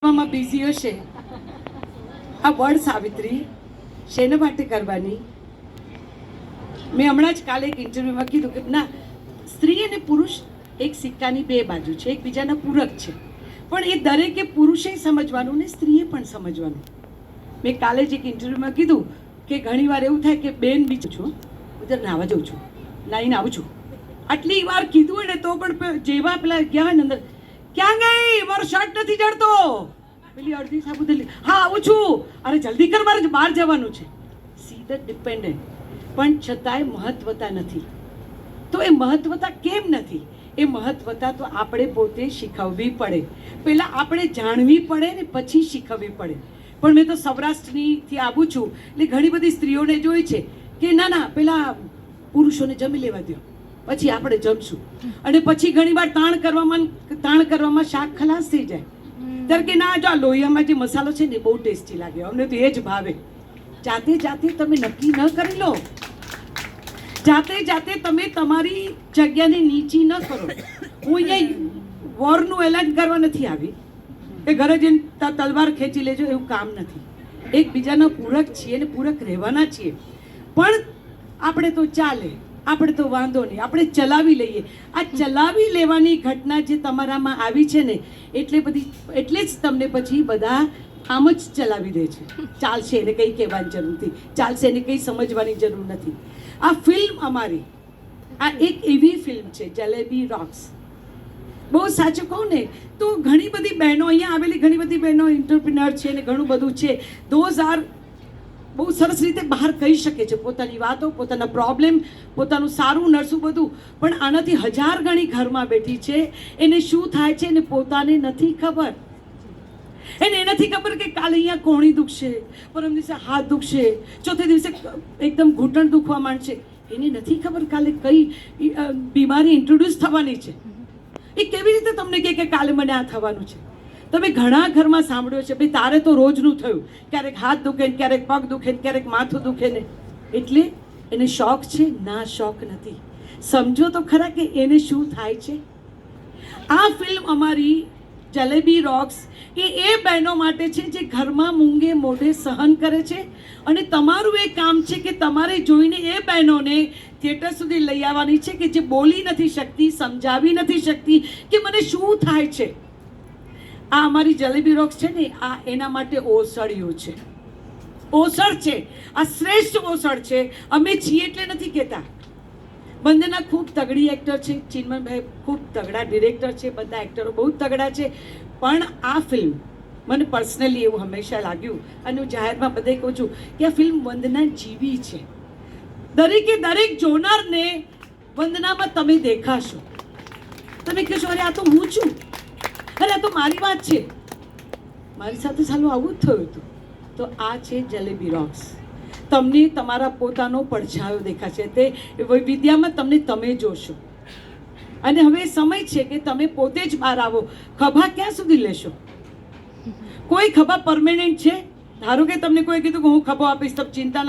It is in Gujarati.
માં બિઝી હશે. આ વડ સાવિત્રી શેના માટે કરવાની? મેં હમણાં જ કાલે એક ઇન્ટરવ્યુમાં કીધું કે ના, સ્ત્રી અને પુરુષ એક સિક્કાની બે બાજુ છે, એકબીજાના પૂરક છે, પણ એ દરેકે પુરુષે સમજવાનું ને સ્ત્રીએ પણ સમજવાનું. મેં કાલે જ એક ઇન્ટરવ્યુમાં કીધું કે ઘણીવાર એવું થાય કે બેન બી છું, હું ત્યારે નાવા જાઉં છું, નાઈને આવું છું. આટલી વાર કીધું ને તો પણ જેવા પેલા ગયા ને અંદર, ક્યાં ગઈ, મારો શર્ટ નથી જડતો, પેલી અડધી સાબુદલી, હા આવું છું, અરે જલ્દી કર, મારે બહાર જવાનું છે. સીધા ડિપેન્ડન્ટ, પણ છતાંય મહત્વતા નથી. તો એ મહત્વતા કેમ નથી? એ મહત્વતા તો આપણે પોતે શીખવવી પડે. પહેલાં આપણે જાણવી પડે ને પછી શીખવવી પડે. પણ મેં તો સૌરાષ્ટ્રથી આવું છું એટલે ઘણી બધી સ્ત્રીઓને જોઈ છે કે ના ના પેલા પુરુષોને જમી લેવા દો, પછી આપણે જમશું. અને પછી ઘણીવાર તાણ કરવામાં શાક ખલાસ થઈ જાય ત્યારે કે ના, જો આ લોહિયામાં જે મસાલો છે ને બહુ ટેસ્ટી લાગે, અમને તો એ જ ભાવે. જાતે જાતે તમે નક્કી ન કરી લો, જાતે જાતે તમે તમારી જગ્યાને નીચી ન કરો. હું અહીંયા વોરનું એલાન કરવા નથી આવી કે ઘરે જઈને તલવાર ખેંચી લેજો, એવું કામ નથી. એકબીજાના પૂરક છીએ ને પૂરક રહેવાના છીએ. પણ આપણે તો ચાલે, આપણે તો વાંધો નહીં, આપણે ચલાવી લઈએ. આ ચલાવી લેવાની ઘટના જે તમારામાં આવી છે ને એટલે જ તમને પછી બધા આમ જ ચલાવી દે છે. ચાલશે એને કંઈ કહેવાની જરૂર નથી, ચાલશે એને કંઈ સમજવાની જરૂર નથી. આ ફિલ્મ અમારી આ એક એવી ફિલ્મ છે જલેબી રોક્સ. બહુ સાચું કહું ને તો ઘણી બધી બહેનો અહીંયા આવેલી, ઘણી બધી બહેનો એન્ટરપ્રિનર છે ને ઘણું બધું છે. ધોઝ આર બહુ સરસ રીતે બહાર કહી શકે છે પોતાની વાતો, પોતાના પ્રોબ્લેમ, પોતાનું સારું નરસું બધું. પણ આનાથી 1000 ગણી ઘરમાં બેઠી છે, એને શું થાય છે એને પોતાને નથી ખબર. એને નથી ખબર કે કાલે અહીંયા કોણી દુખશે, પરમ દિવસે હાથ દુખશે, ચોથે દિવસે એકદમ ઘૂંટણ દુખવા માંડશે. એને નથી ખબર કાલે કઈ બીમારી ઇન્ટ્રોડ્યુસ થવાની છે. એ કેવી રીતે તમને કહે કે કાલે મને આ થવાનું છે? તમે ઘણા ઘરમાં સાંભળ્યો છે ભાઈ તારે તો રોજનું થયું, ક્યારેક હાથ દુખે ને ક્યારેક પગ દુખે ને ક્યારેક માથું દુખે ને. એટલે એને શોખ છે? ના, શોખ નથી. સમજો તો ખરા કે એને શું થાય છે. આ ફિલ્મ અમારી જલેબી રોક્સ એ બહેનો માટે છે જે ઘરમાં મૂંગે મોઢે સહન કરે છે. અને તમારું એ કામ છે કે તમારે જોઈને એ બહેનોને થિયેટર સુધી લઈ આવવાની છે કે જે બોલી નથી શકતી, સમજાવી નથી શકતી કે મને શું થાય છે. આ અમારી જલેબી રોક્સ છે ને, આ એના માટે ઓસડિયું છે, ઓસડ છે. આ શ્રેષ્ઠ ઓસડ છે. અમે છીએ એટલે નથી કહેતા. વંદના ખૂબ તગડી એક્ટર છે, ચિન્મયભાઈ ખૂબ તગડા ડિરેક્ટર છે, બધા એક્ટરો બહુ તગડા છે. પણ આ ફિલ્મ મને પર્સનલી એવું હંમેશા લાગ્યું અને હું જાહેરમાં બધે કહું છું કે આ ફિલ્મ વંદના જીવી છે. દરેકે દરેક જોનારને વંદનામાં તમે દેખાશો. તમે કહેશો અરે આ તો હું છું, અરે આ તો મારી વાત છે, મારી સાથે સાલું આવું જ થયું હતું. તો આ છે જલેબી રોક્સ. તમને તમારા પોતાનો પડછાયો દેખાશે, તે વિદ્યામાં તમને તમે જોશો. અને હવે સમય છે કે તમે પોતે જ બહાર આવો. ખભા ક્યાં સુધી લેશો? કોઈ ખભા પરમેનન્ટ છે? ધારો કે તમને કોઈ કીધું કે હું ખભો આપીશ તો ચિંતા